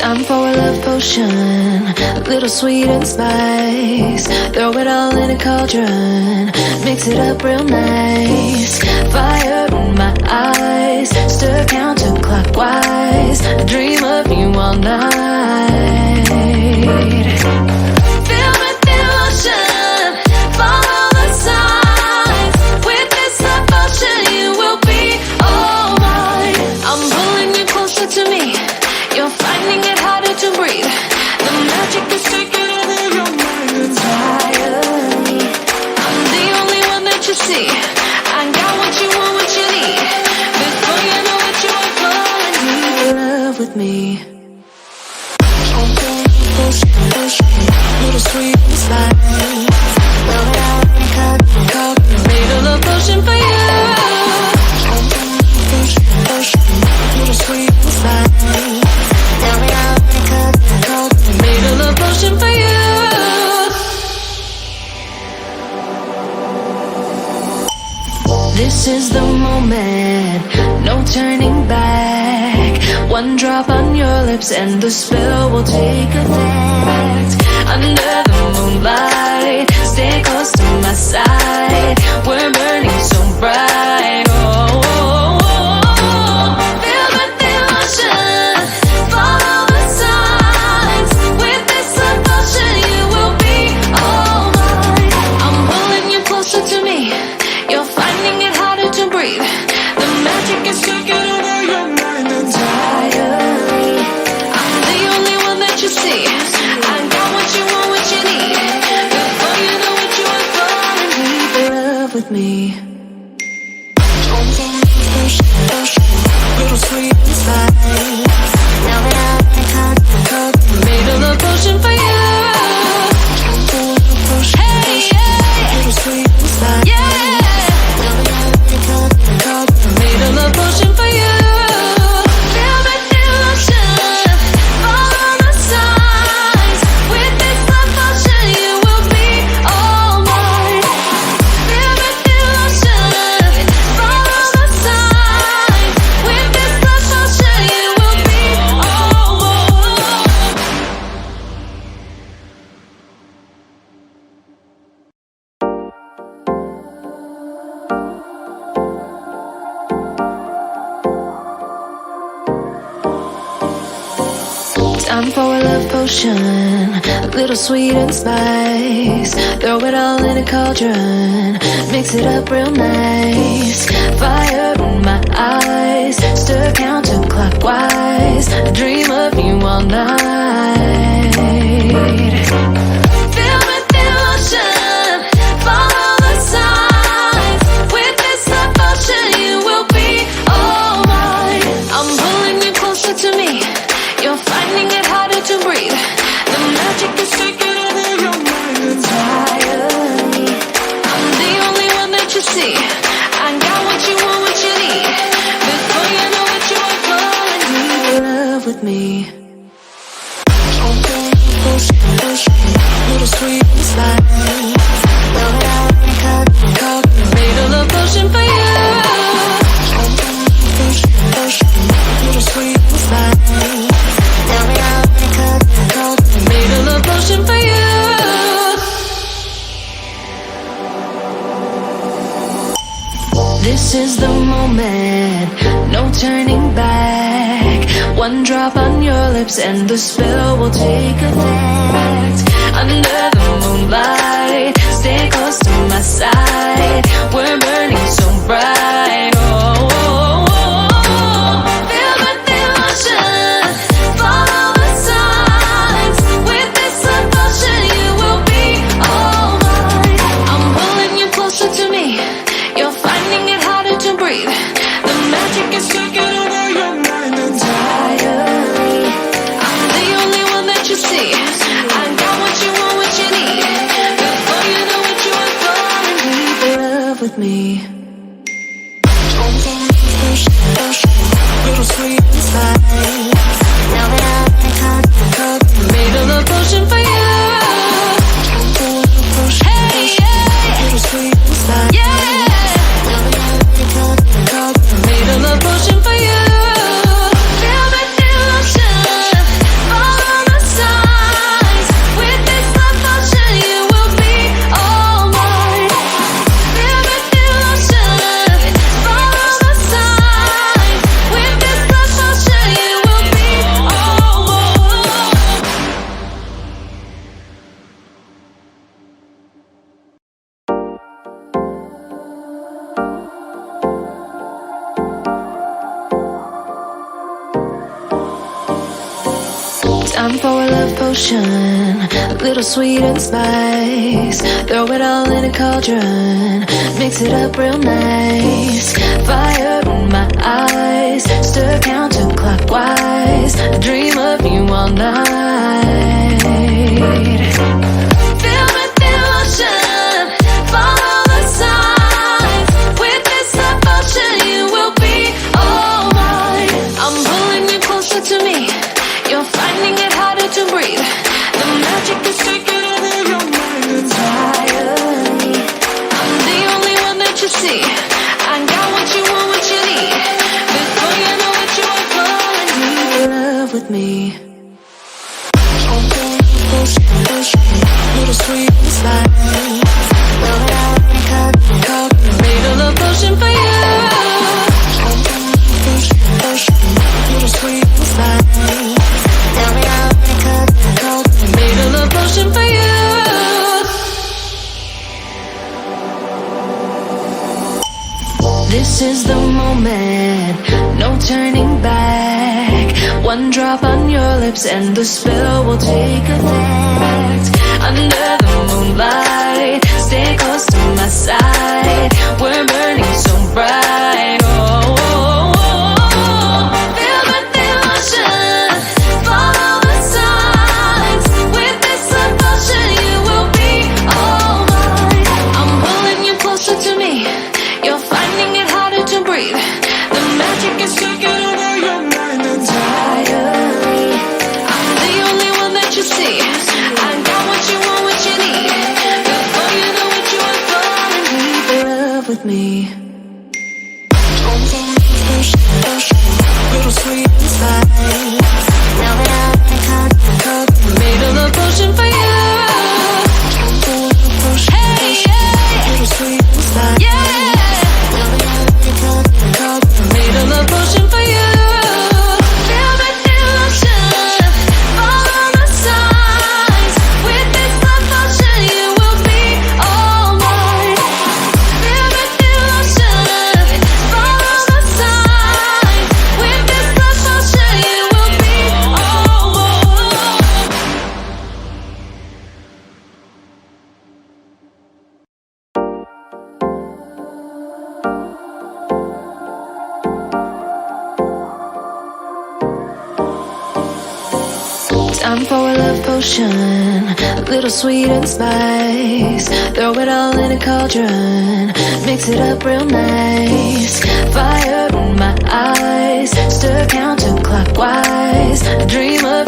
Time for a love potion, a little sweet and spice. Throw it all in a cauldron, mix it up real nice. Fire in my eyes, stir counterclockwise. I dream of you all night. Feel with devotion, follow the signs. With this devotion, you will be all mine. I'm pulling you closer to me. You're finding it harder to breathe. The magic is taking over your mind entirely. I'm the only one that you see. I got what you want, what you need. Before you know it, you are falling deep in love with me. Little sweet and spice. Roll it out and cut. Made a love potion for you. Little sweet and spice. Made a love potion for you. This is the moment, no turning back. One drop on your lips and the spell will take effect. Under the moonlight, stay close to my side. We're burning so bright. Oh, oh, oh, oh. Feel the devotion, follow the signs. With this devotion, you will be all mine. I'm pulling you closer to me. You're finding it harder to breathe. The magic is taking over your mind entirely. I'm the only one that you see. I got what you want, what you need. Before you know it, you are falling deep in love with me. Little sweet and spice. Now that I've cut. Made a love potion for you. Hey, yeah. Little sweet and spice. Yeah. Made a love potion for you. Feel the devotion, follow the signs. With this love potion, you will be all mine. Feel the devotion, follow the signs. With this love potion, you will be all mine. Time for a love potion, a little sweet and spice. Throw it all in a cauldron, mix it up real nice. Fire in my eyes, stir counterclockwise. I dream of you all night. Feel the devotion, follow the signs. With this devotion, you will be all mine. I'm pulling you closer to me. You're finding it harder to breathe. The magic is taking over your mind entirely. I'm the only one that you see. I got what you want, what you need. Before you know it, you are falling deep in love with me. Little sweet and spice. Roll it out and cut. Made a love potion for you. Little sweet and spice. Made a love potion for you. This is the moment, no turning back. One drop on your lips and the spell will take effect. Under the moonlight, stay close to my side. We're burning so bright. Oh, oh, oh, oh. Feel the devotion, follow the signs. With this devotion, you will be all mine. I'm pulling you closer to me. You're finding it harder to breathe. The magic is taking over your mind entirely. I'm the only one that you see. I got what you want, what you need. Before you know it, you are falling deep in love with me. Little sweet and spice. Now that I've made a love potion for you. Hey, yeah. Little sweet and spice. Yeah. Made a love potion for you. Feel the devotion, Time for a love potion, a little sweet and spice. Throw it all in a cauldron, mix it up real nice. Fire in my eyes, stir counterclockwise. I dream of you all night. Filled with devotion, follow the signs. With this devotion, you will be all mine. I'm pulling you closer to me. You're finding it harder to breathe. The magic is taking over your mind entirely. I'm the only one that you see. I got what you want, what you need. Before you know it, you are falling deep in love with me. Little sweet and spice. Made a love potion for you. Little sweet and spice. Made a love potion for you. This is the moment, no turning back. One drop on your lips and the spell will take effect. Under the moonlight, stay close to my side. We're burning so bright. Oh, oh, oh, oh. Feel the devotion, follow the signs. With this devotion, you will be all mine. I'm pulling you closer to me. You're finding it harder to breathe. The magic is taking over your mind entirely. I'm the only one that you see. I got what you want, what you need. Before you know it, you are falling deep in love with me. Little sweet and spice. Made a love potion for you. Hey, yeah. Little sweet and spice. Yeah. Made a love potion for you. Feel the devotion, follow the signs. With this love potion, you will be all mine. Feel the devotion, follow the signs. With this love potion, you will be all mine. Time for a love potion, a little sweet and spice. Throw it all in a cauldron, mix it up real nice. Fire in my eyes, stir counterclockwise. I dream of